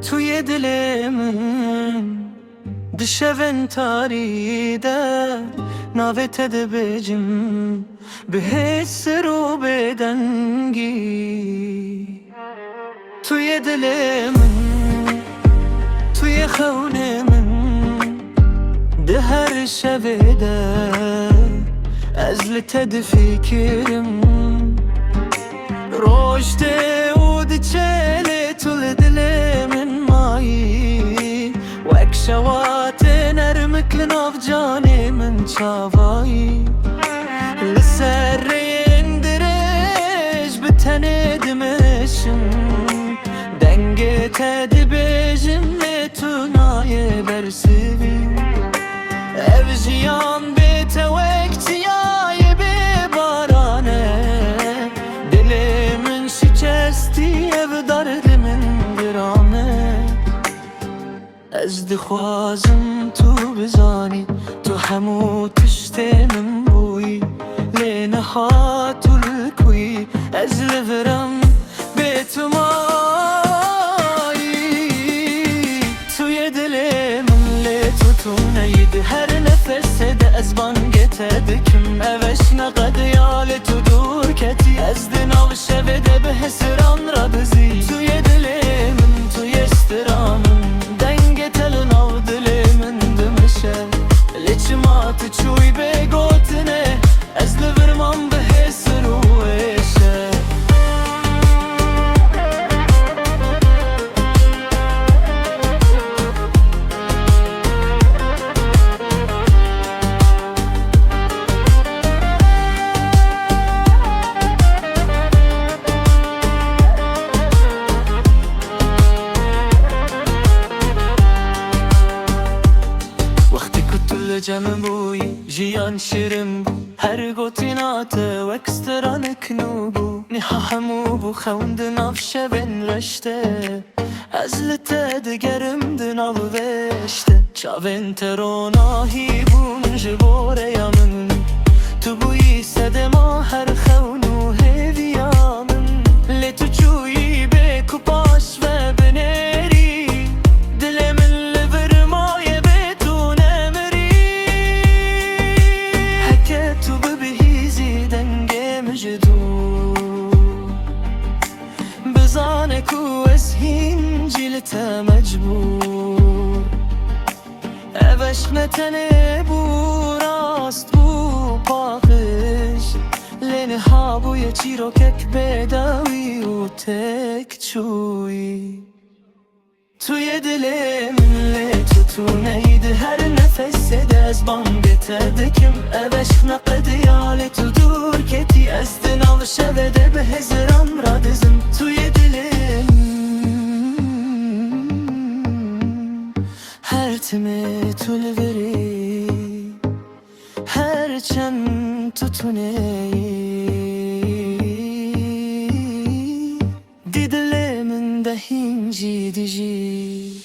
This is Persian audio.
توی دل من دشون تاریده ناوت دبجم به حس رو بدنگی توی دل من توی خون من ده هر شبه از لتد فکرم روشته و دچله طول دل من مایی وک شوات نرمک لناف جان من چاوایی لسر اندرش بتنه دمشم دنگ تد بجم لتونای برسیم ابجیان بیت وقتیای ببارانه دل من شکستی اب درد من گرانه از دخوازم تو بزانی تو همو تشت من بوی لینه ها تو الکوی از لورم به تو مایی توی دل من لیتو تو نید هر نفس ده از بانگت دکم اوش نقد یال تو دور کتی از دناو شوده به حسران را بزی توی دل من توی استرامم دنگ تل ناو دل من دمشه لچمات چوی بگوتنه از لورمان به حسر وشه جمع بوی جیان شیرم بو هر گوتینات و اکسترانک نو بو نها همو بو خوند ناف شبن رشته از لته دگرم دنال وشته چاوین تروناهی بون جبوره یامن تو بوی سد ما هر خونو هیویامن لتو چویی به کپاش و بنری دل من لور مایه بتون امری حکه تو ببهیزی دنگ مجدو بزانه کو از هینجی لتا مجبور اوش نتنه بو راست بو پاقش لینه ها بوی چی رو کک بداوی و تک چوی توی دل من لیتو تو نید هر نفس ده از بانگت دکم اوش نقد یال تو دور کتی از دنال شوده به هزران را دزم توی دل هر تمه طول بری هر چند تو تونه دی دل من ده هینجی دیجی